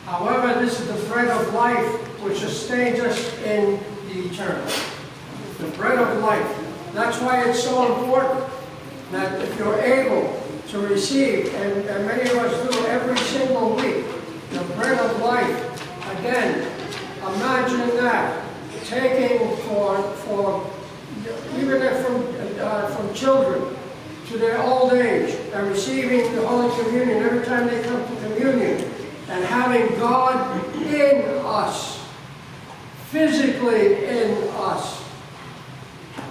However, this is the bread of life which sustains us in the eternal. The bread of life. That's why it's so important that if you're able to receive, and many of us do every single week, the bread of life. Again, imagine that. Taking for even if from children to their old age, and receiving the Holy Communion every time they come to communion, and having God in us, physically in us,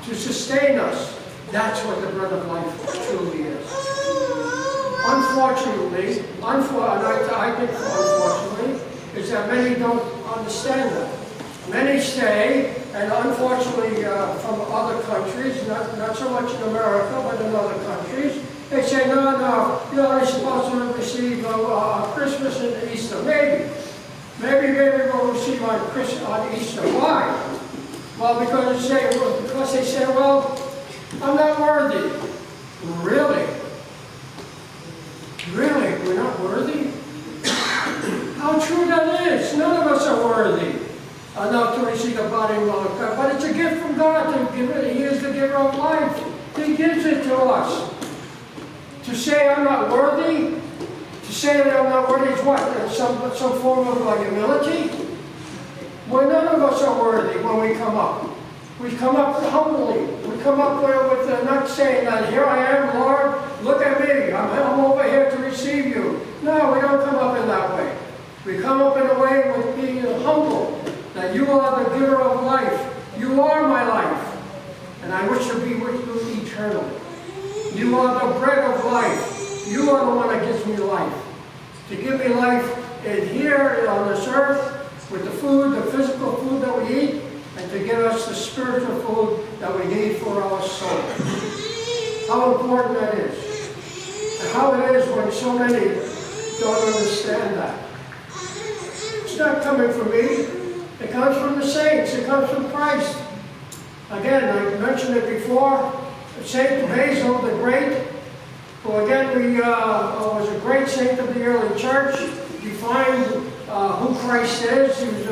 to sustain us. That's what the bread of life truly is. Unfortunately, I think unfortunately, is that many don't understand that. Many stay, and unfortunately from other countries, not so much in America, but in other countries, they say, no, you're only supposed to receive Christmas and Easter. Maybe we'll receive on Easter. Why? Well, because they say, well, I'm not worthy. Really? Really? We're not worthy? How true that is. None of us are worthy enough to receive the body and blood of God. But it's a gift from God to give it. He is the giver of life. He gives it to us. To say I'm not worthy, to say that I'm not worthy is what? Some form of humility? Well, none of us are worthy when we come up. We come up humbly. We come up with not saying that, here I am, Lord, look at me. I'm over here to receive you. No, we don't come up in that way. We come up in a way with being humble, that you are the giver of life. You are my life. And I wish to be with you eternally. You are the bread of life. You are the one that gives me life. To give me life in here on this earth, with the food, the physical food that we eat, and to give us the spiritual food that we need for our soul. How important that is. And how it is when so many don't understand that. It's not coming from me. It comes from the saints. It comes from Christ. Again, I mentioned it before. Saint Basil the Great, who again was a great saint of the early church, defined who Christ is. He was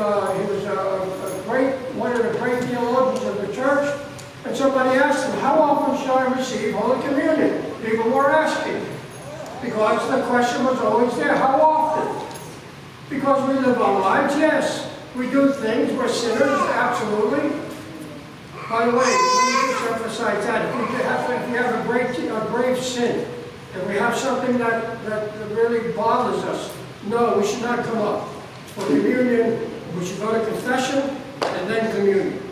one of the great theologians of the church. And somebody asked him, how often shall I receive Holy Communion? People were asking, because the question was always there, how often? Because we live our lives, yes. We do things, we're sinners, absolutely. By the way, let me just emphasize that. If you have a grave sin, and we have something that really bothers us, no, we should not come up. For communion, we should go to confession and then communion.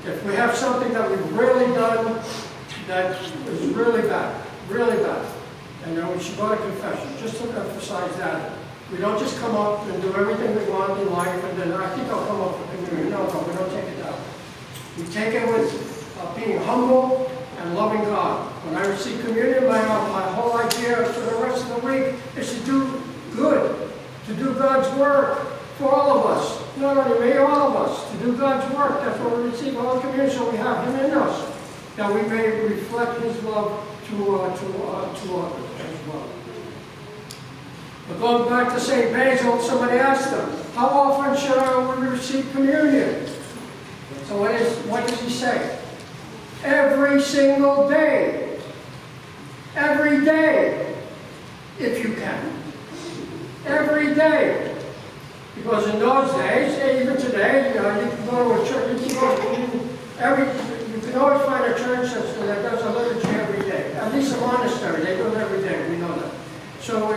If we have something that we've really done that is really bad, and then we should go to confession, just to emphasize that. We don't just come up and do everything we want in life, and then I think I'll come up for communion. No, we don't take it down. We take it with being humble and loving God. When I receive communion, my whole idea for the rest of the week is to do good, to do God's work for all of us. Not only me, all of us, to do God's work. That's why we receive Holy Communion, so we have Him in us, that we may reflect His love to others as well. But going back to St. Basil, somebody asked him, how often should we receive communion? So what does he say? Every single day. Every day, if you can. Every day. Because in those days, even today, you can go to a church, you can always find a church that does a liturgy every day. At least a monastery, they do it every day, we know that. So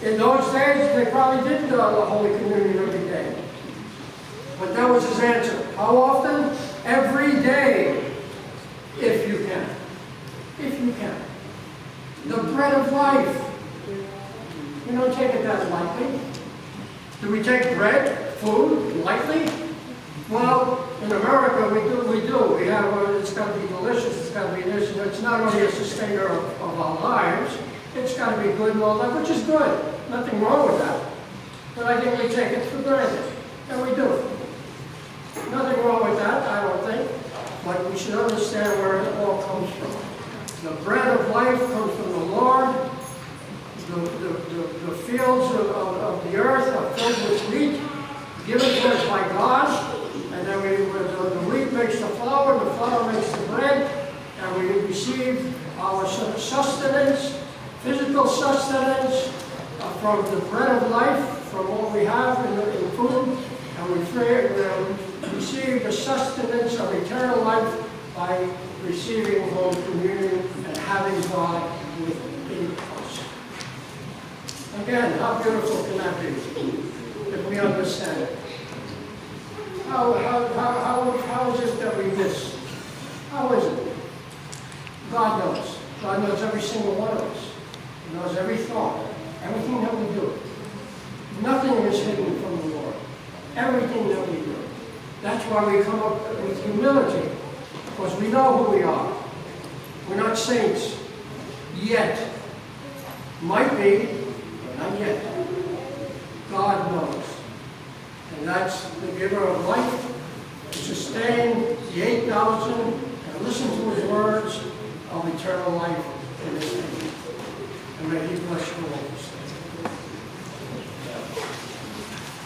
in those days, they probably did the Holy Communion every day. But that was his answer. How often? Every day, if you can. If you can. The bread of life. We don't take it that lightly. Do we take bread, food, lightly? Well, in America, we do. We have, it's got to be delicious, it's got to be this, and it's not only a sustainer of our lives, it's got to be good and all that, which is good. Nothing wrong with that. But I think we take it for granted, and we do. Nothing wrong with that, I don't think. But we should understand where it all comes from. The bread of life comes from the Lord. The fields of the earth are filled with wheat, given to us by God, and then the wheat makes the flour makes the bread, and we receive our sustenance, physical sustenance from the bread of life, from what we have in food, and we receive the sustenance of eternal life by receiving Holy Communion and having God within us. Again, how beautiful can that be if we understand it? How is it that we miss? How is it? God knows. God knows every single one of us. He knows every thought, everything that we do. Nothing is hidden from the Lord. Everything that we do. That's why we come up with humility, because we know who we are. We're not saints yet. Might be, but not yet. God knows. And that's the giver of life, to sustain the 8,000 and listen to his words of eternal life in his name. And may he bless you always.